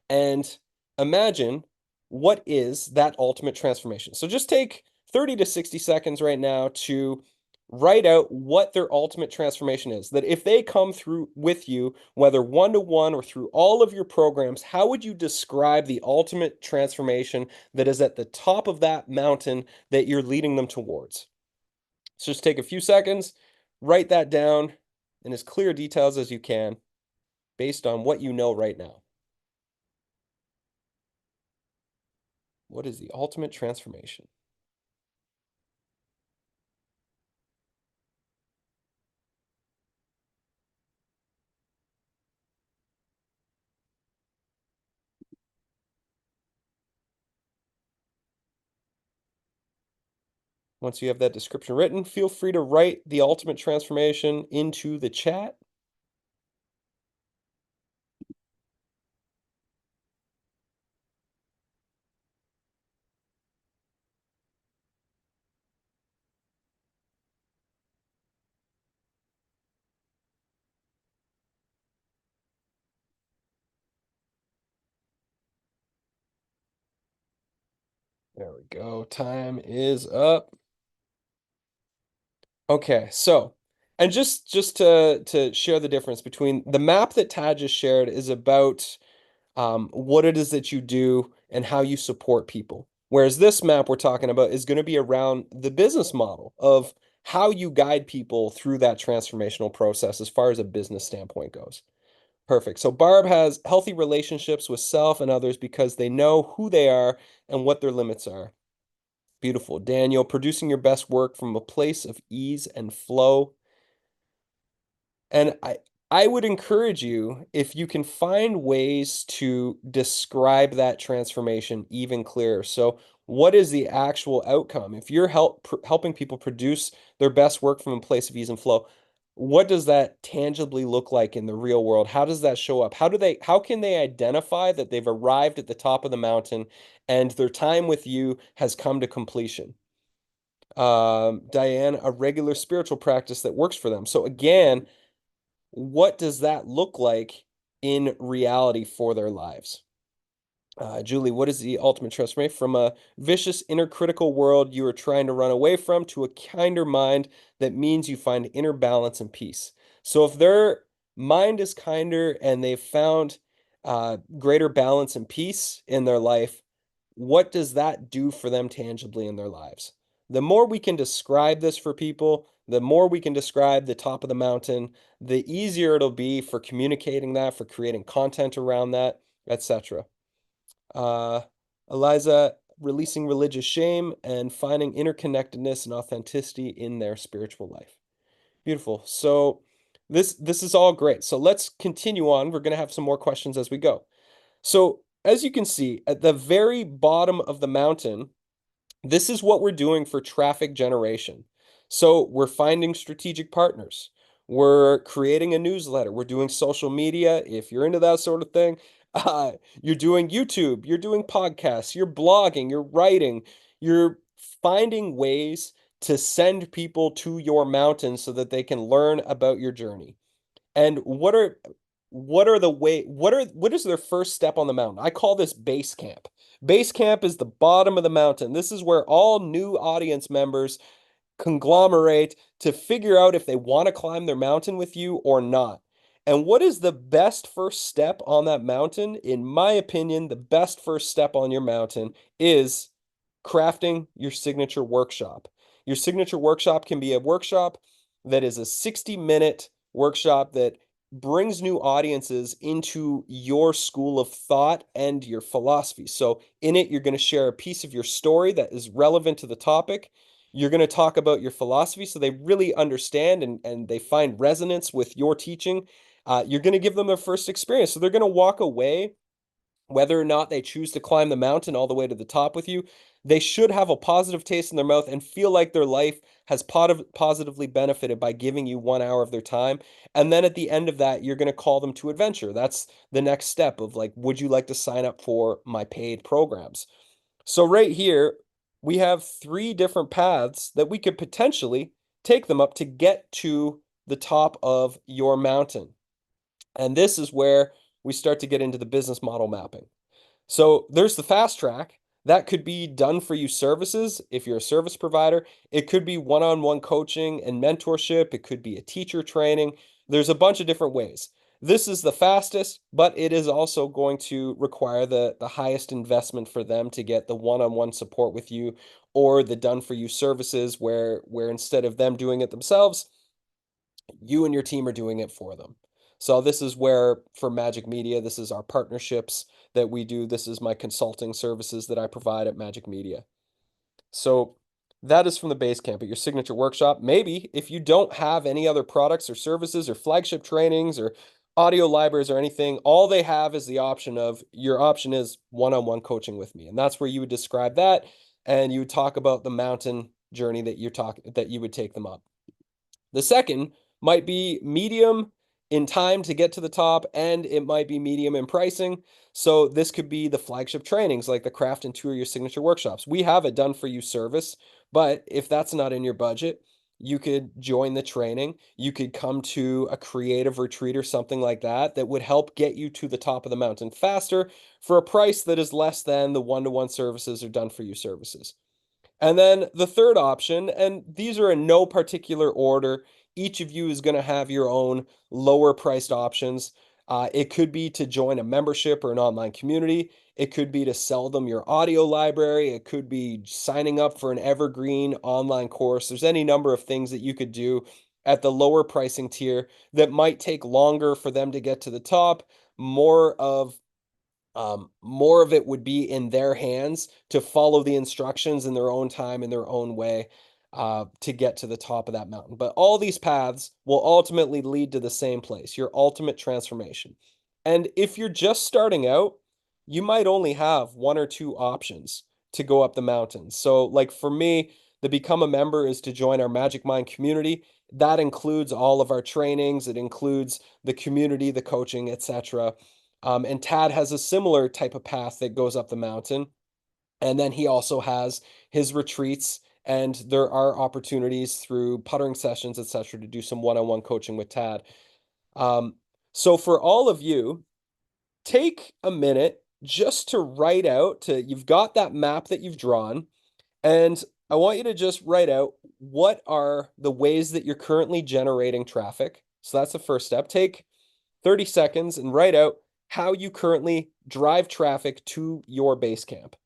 and imagine what is that ultimate transformation. So just take 30 to 60 seconds right now to write out what their ultimate transformation is. That if they come through with you, whether one-to-one or through all of your programs, how would you describe the ultimate transformation that is at the top of that mountain that you're leading them towards? So just take a few seconds, write that down in as clear details as you can based on what you know right now. What is the ultimate transformation? Once you have that description written, feel free to write the ultimate transformation into the chat. There we go. Time is up. Okay, so, and just to share the difference between the map that Tad just shared is about what it is that you do and how you support people. Whereas this map we're talking about is going to be around the business model of how you guide people through that transformational process as far as a business standpoint goes. Perfect. So Barb has healthy relationships with self and others because they know who they are and what their limits are. Beautiful. Daniel, producing your best work from a place of ease and flow. And I would encourage you, if you can find ways to describe that transformation even clearer. So what is the actual outcome? If you're helping people produce their best work from a place of ease and flow, what does that tangibly look like in the real world? How does that show up? How can they identify that they've arrived at the top of the mountain and their time with you has come to completion? Diane, a regular spiritual practice that works for them. So again, what does that look like in reality for their lives? Julie, what is the ultimate transformation from a vicious inner critical world you are trying to run away from to a kinder mind that means you find inner balance and peace? So if their mind is kinder and they've found greater balance and peace in their life, what does that do for them tangibly in their lives? The more we can describe this for people, the more we can describe the top of the mountain, the easier it'll be for communicating that, for creating content around that, etc. Uh, Eliza, releasing religious shame and finding interconnectedness and authenticity in their spiritual life. Beautiful. So this is all great. So let's continue on. We're going to have some more questions as we go. So as you can see, at the very bottom of the mountain, this is what we're doing for traffic generation. So we're finding strategic partners. We're creating a newsletter. We're doing social media. If you're into that sort of thing, uh, you're doing YouTube, you're doing podcasts, you're blogging, you're writing, you're finding ways to send people to your mountain so that they can learn about your journey. And what is their first step on the mountain? I call this base camp. Base camp is the bottom of the mountain. This is where all new audience members conglomerate to figure out if they want to climb their mountain with you or not. And what is the best first step on that mountain? In my opinion, the best first step on your mountain is crafting your signature workshop. Your signature workshop can be a workshop that is a 60-minute workshop that brings new audiences into your school of thought and your philosophy. So in it, you're going to share a piece of your story that is relevant to the topic. You're going to talk about your philosophy so they really understand and they find resonance with your teaching. You're going to give them their first experience. So they're going to walk away, whether or not they choose to climb the mountain all the way to the top with you, they should have a positive taste in their mouth and feel like their life has positively benefited by giving you 1 hour of their time. And then at the end of that, you're going to call them to adventure. That's the next step of like, would you like to sign up for my paid programs? So right here, we have 3 different paths that we could potentially take them up to get to the top of your mountain. And this is where we start to get into the business model mapping. So there's the fast track. That could be done for you services if you're a service provider. It could be one-on-one coaching and mentorship. It could be a teacher training. There's a bunch of different ways. This is the fastest, but it is also going to require the highest investment for them to get the one-on-one support with you or the done for you services where instead of them doing it themselves, you and your team are doing it for them. So this is where for MAJIK Media, this is our partnerships that we do. This is my consulting services that I provide at MAJIK Media. So that is from the base camp at your signature workshop. Maybe if you don't have any other products or services or flagship trainings or audio libraries or anything, all they have is the option of your option is one-on-one coaching with me. And that's where you would describe that and you would talk about the mountain journey that you would take them up. The second might be medium in time to get to the top, and it might be medium in pricing. So this could be the flagship trainings like the craft and tour your signature workshops. We have a done for you service, but if that's not in your budget, you could join the training. You could come to a creative retreat or something like that that would help get you to the top of the mountain faster for a price that is less than the one-to-one services or done for you services. And then the third option, and these are in no particular order. Each of you is going to have your own lower priced options. It could be to join a membership or an online community. It could be to sell them your audio library. It could be signing up for an evergreen online course. There's any number of things that you could do at the lower pricing tier that might take longer for them to get to the top. More of it would be in their hands to follow the instructions in their own time, in their own way, to get to the top of that mountain. But all these paths will ultimately lead to the same place, your ultimate transformation. And if you're just starting out, you might only have 1 or 2 options to go up the mountain. So like for me, the become a member is to join our Magic Mind community. That includes all of our trainings. It includes the community, the coaching, etc. And Tad has a similar type of path that goes up the mountain. And then he also has his retreats, and there are opportunities through puttering sessions, etc., to do some one-on-one coaching with Tad. So for all of you, take a minute just to write out, you've got that map that you've drawn, and I want you to just write out what are the ways that you're currently generating traffic. So that's the first step. Take 30 seconds and write out how you currently drive traffic to your base camp.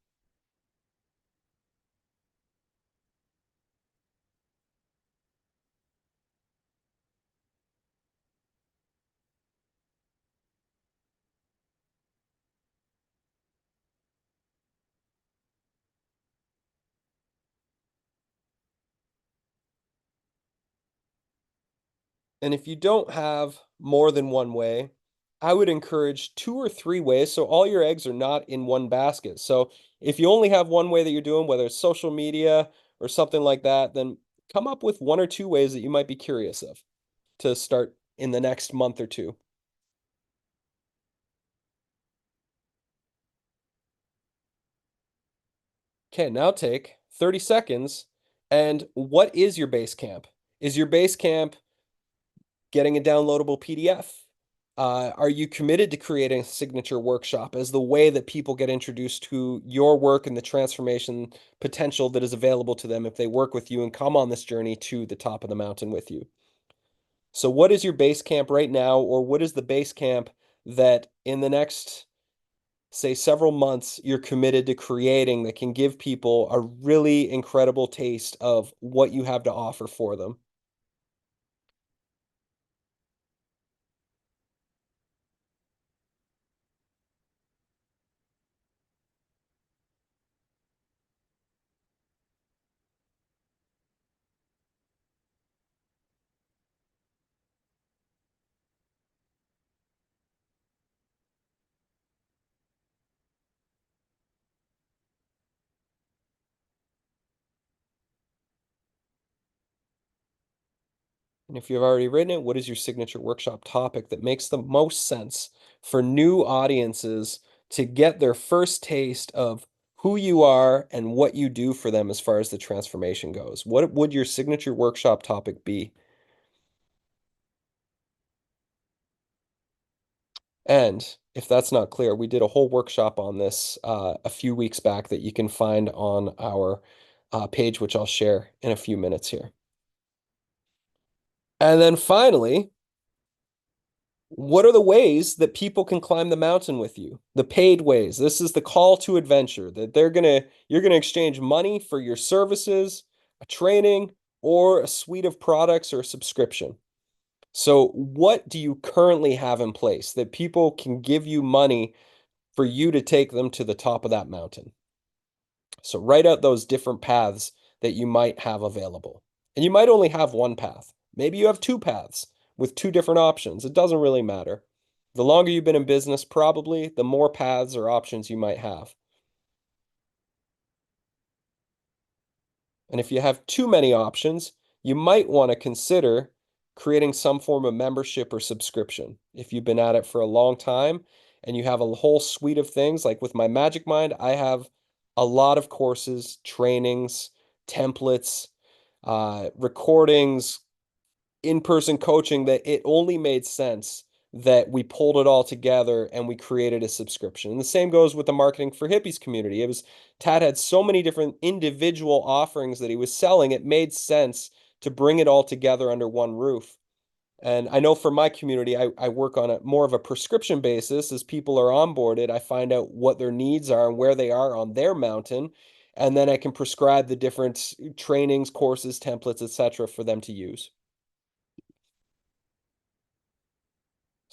And if you don't have more than one way, I would encourage 2 or 3 ways so all your eggs are not in one basket. So if you only have one way that you're doing, whether it's social media or something like that, then come up with 1 or 2 ways that you might be curious of to start in the next month or two. Okay, now take 30 seconds. And what is your base camp? Is your base camp getting a downloadable PDF? Are you committed to creating a signature workshop as the way that people get introduced to your work and the transformation potential that is available to them if they work with you and come on this journey to the top of the mountain with you? So what is your base camp right now, or what is the base camp that in the next, say, several months, you're committed to creating that can give people a really incredible taste of what you have to offer for them? And if you've already written it, what is your signature workshop topic that makes the most sense for new audiences to get their first taste of who you are and what you do for them as far as the transformation goes? What would your signature workshop topic be? And if that's not clear, we did a whole workshop on this a few weeks back that you can find on our page, which I'll share in a few minutes here. And then finally, what are the ways that people can climb the mountain with you? The paid ways. This is the call to adventure that you're gonna exchange money for your services, a training, or a suite of products or a subscription. So what do you currently have in place that people can give you money for you to take them to the top of that mountain? So write out those different paths that you might have available. And you might only have one path. Maybe you have 2 paths with 2 different options. It doesn't really matter. The longer you've been in business, probably, the more paths or options you might have. And if you have too many options, you might want to consider creating some form of membership or subscription. If you've been at it for a long time and you have a whole suite of things, like with my Magic Mind, I have a lot of courses, trainings, templates, recordings, in-person coaching, that it only made sense that we pulled it all together and we created a subscription. And the same goes with the Marketing for Hippies community. Tad had so many different individual offerings that he was selling, it made sense to bring it all together under one roof. And I know for my community, I work on a more of a prescription basis. As people are onboarded, I find out what their needs are and where they are on their mountain. And then I can prescribe the different trainings, courses, templates, etc. for them to use.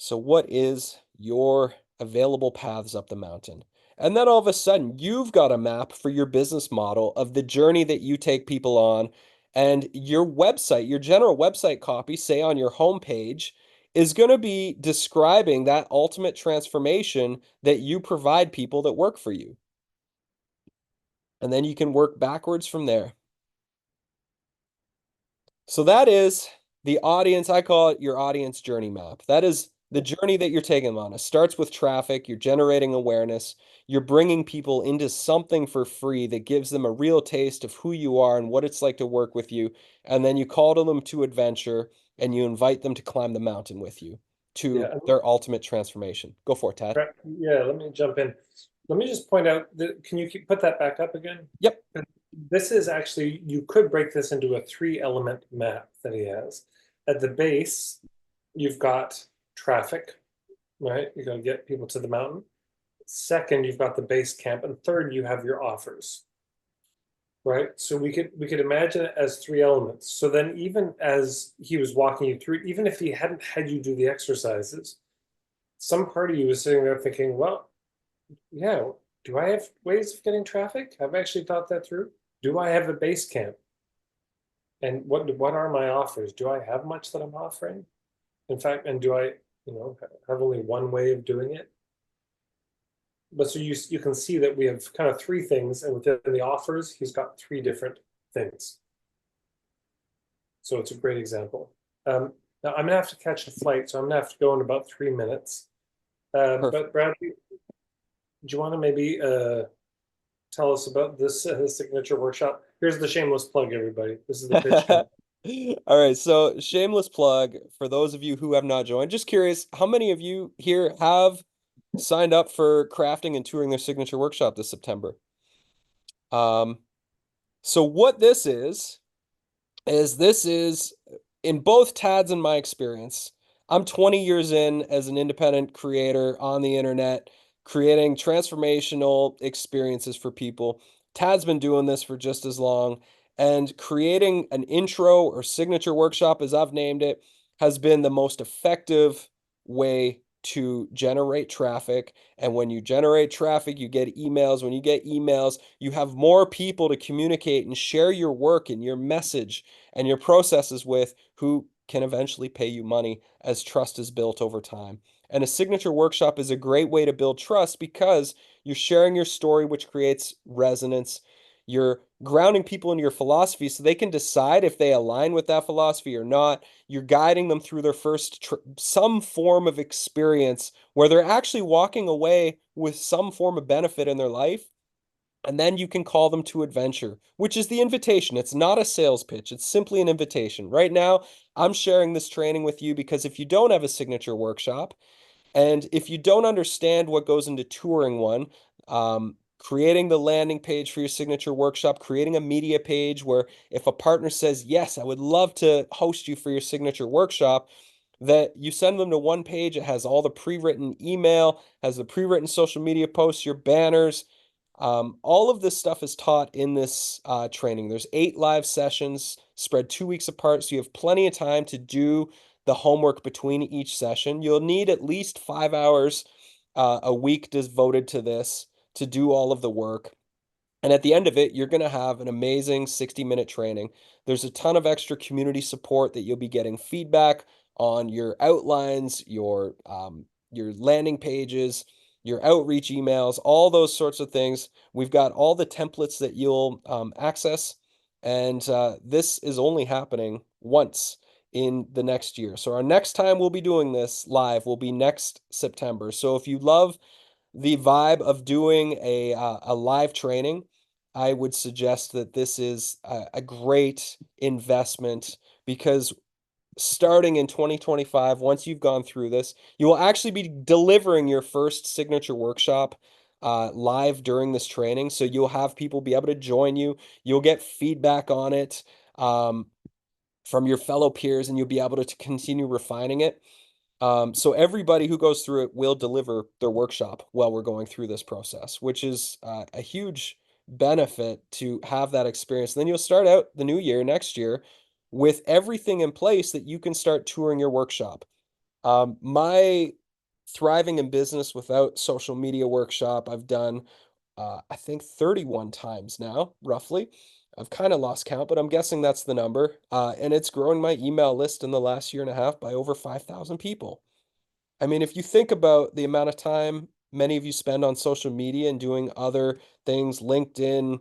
So what is your available paths up the mountain? And then all of a sudden, you've got a map for your business model of the journey that you take people on. And your website, your general website copy, say on your homepage, is going to be describing that ultimate transformation that you provide people that work for you. And then you can work backwards from there. So that is the audience. I call it your audience journey map. That is the journey that you're taking them on. It starts with traffic. You're generating awareness. You're bringing people into something for free that gives them a real taste of who you are and what it's like to work with you. And then you call to them to adventure and you invite them to climb the mountain with you to their ultimate transformation. Go for it, Tad. Yeah, let me jump in. Let me just point out that, can you put that back up again? Yep. This is actually, you could break this into a 3-element map that he has. At the base, you've got traffic, right? You're going to get people to the mountain. Second, you've got the base camp, and third, you have your offers, right? So we could imagine it as 3 elements. So then, even as he was walking you through, even if he hadn't had you do the exercises, some part of you was sitting there thinking, well, yeah, do I have ways of getting traffic? I've actually thought that through. Do I have a base camp? And what are my offers? Do I have much that I'm offering? In fact, and do I, have only one way of doing it? But so you can see that we have kind of three things, and within the offers, he's got three different things. So it's a great example. Now I'm gonna have to catch a flight, so I'm gonna have to go in about 3 minutes. But Bradley, do you want to maybe tell us about this signature workshop? Here's the shameless plug, everybody. This is the pitch. All right, so shameless plug for those of you who have not joined. Just curious, how many of you here have signed up for crafting and touring their signature workshop this September? So what this is this is in both Tad's and my experience. I'm 20 years in as an independent creator on the internet, creating transformational experiences for people. Tad's been doing this for just as long, and creating an intro or signature workshop, as I've named it, has been the most effective way to generate traffic. And when you generate traffic, you get emails. When you get emails, you have more people to communicate and share your work and your message and your processes with, who can eventually pay you money as trust is built over time. And a signature workshop is a great way to build trust because you're sharing your story, which creates resonance. You're grounding people in your philosophy so they can decide if they align with that philosophy or not. You're guiding them through their first some form of experience where they're actually walking away with some form of benefit in their life. And then you can call them to adventure, which is the invitation. It's not a sales pitch. It's simply an invitation. Right now, I'm sharing this training with you because if you don't have a signature workshop, and if you don't understand what goes into touring one, creating the landing page for your signature workshop, creating a media page where if a partner says, yes, I would love to host you for your signature workshop, that you send them to one page. It has all the pre-written email, has the pre-written social media posts, your banners. All of this stuff is taught in this training. There's 8 live sessions spread 2 weeks apart, so you have plenty of time to do the homework between each session. You'll need at least 5 hours a week devoted to this to do all of the work. And at the end of it, you're going to have an amazing 60-minute training. There's a ton of extra community support that you'll be getting feedback on your outlines, your landing pages, your outreach emails, all those sorts of things. We've got all the templates that you'll access. And this is only happening once in the next year. So our next time we'll be doing this live will be next September. So if you love the vibe of doing a live training, I would suggest that this is a great investment because starting in 2025, once you've gone through this, you will actually be delivering your first signature workshop live during this training. So you'll have people be able to join you. You'll get feedback on it from your fellow peers, and you'll be able to continue refining it. So everybody who goes through it will deliver their workshop while we're going through this process, which is a huge benefit to have that experience. Then you'll start out the new year next year with everything in place that you can start touring your workshop. My Thriving in Business Without Social Media workshop, I've done, I think 31 times now, roughly. I've kind of lost count, but I'm guessing that's the number. And it's growing my email list in the last year and a half by over 5,000 people. I mean, if you think about the amount of time many of you spend on social media and doing other things, LinkedIn,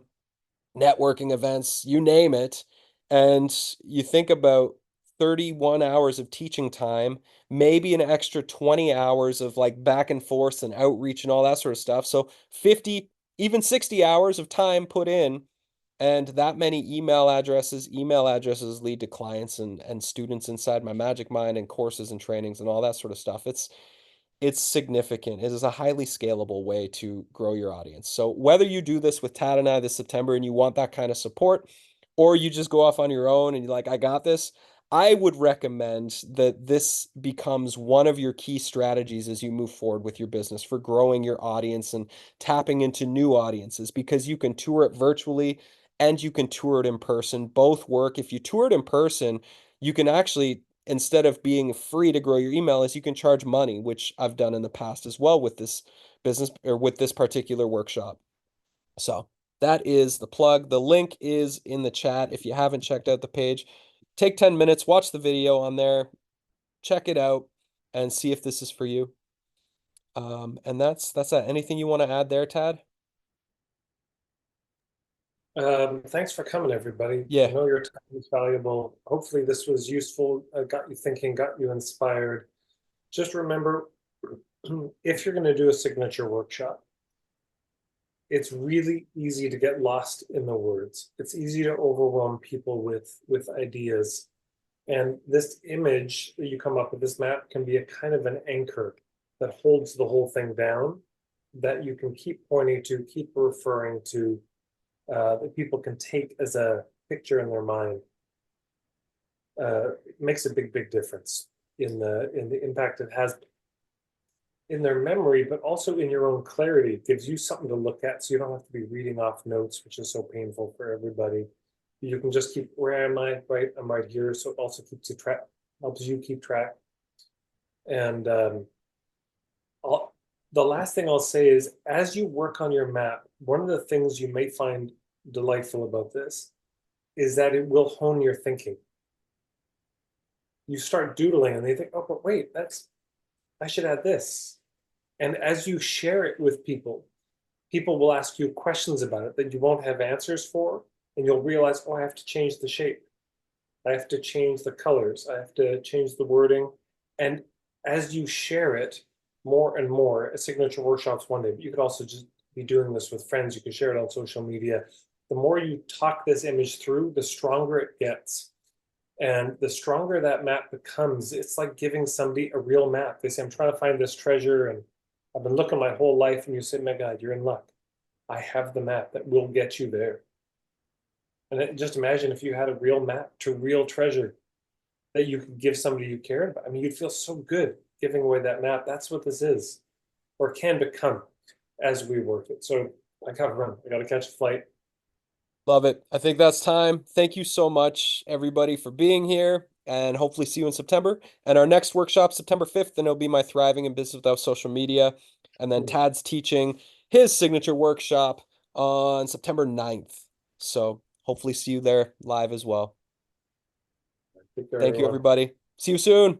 networking events, you name it, and you think about 31 hours of teaching time, maybe an extra 20 hours of like back and forth and outreach and all that sort of stuff. So 50, even 60 hours of time put in, and that many email addresses lead to clients and students inside my Magic Mind and courses and trainings and all that sort of stuff. It's significant. It is a highly scalable way to grow your audience. So whether you do this with Tad and I this September and you want that kind of support, or you just go off on your own and you're like, I got this, I would recommend that this becomes one of your key strategies as you move forward with your business for growing your audience and tapping into new audiences, because you can tour it virtually and you can tour it in person. Both work. If you tour it in person, you can actually, instead of being free to grow your email list, you can charge money, which I've done in the past as well with this business or with this particular workshop. So that is the plug. The link is in the chat. If you haven't checked out the page, take 10 minutes, watch the video on there. check it out and see if this is for you. And that's that. Anything you want to add there, Tad? Thanks for coming, everybody. Yeah. I know your time is valuable. Hopefully this was useful, got you thinking, got you inspired. Just remember, if you're going to do a signature workshop, it's really easy to get lost in the words. It's easy to overwhelm people with ideas. And this image that you come up with, this map, can be a kind of an anchor that holds the whole thing down, that you can keep pointing to, keep referring to, that people can take as a picture in their mind. It makes a big difference in the impact it has in their memory, but also in your own clarity. It gives you something to look at, so you don't have to be reading off notes, which is so painful for everybody. You can just keep, where am I? Right, I'm right here. So it also keeps you track, helps you keep track. And the last thing I'll say is, as you work on your map, one of the things you may find delightful about this is that it will hone your thinking. You start doodling and they think, oh, but wait, I should add this. And as you share it with people, people will ask you questions about it that you won't have answers for. And you'll realize, oh, I have to change the shape. I have to change the colors. I have to change the wording. And as you share it more and more, at signature workshops one day, but you could also just be doing this with friends. You can share it on social media. The more you talk this image through, the stronger it gets. And the stronger that map becomes, it's like giving somebody a real map. They say, I'm trying to find this treasure and I've been looking my whole life. And you say, my God, you're in luck. I have the map that will get you there. And just imagine if you had a real map to real treasure that you could give somebody you cared about. I mean, you'd feel so good giving away that map. That's what this is, or can become as we work it. So I gotta run. I gotta catch a flight. Love it. I think that's time. Thank you so much, everybody, for being here, and hopefully see you in September. And our next workshop, September 5th, then it'll be my Thriving in Business Without Social Media. And then Tad's teaching his signature workshop on September 9th. So hopefully see you there live as well. Take care, Thank you, everyone. everybody. See you soon.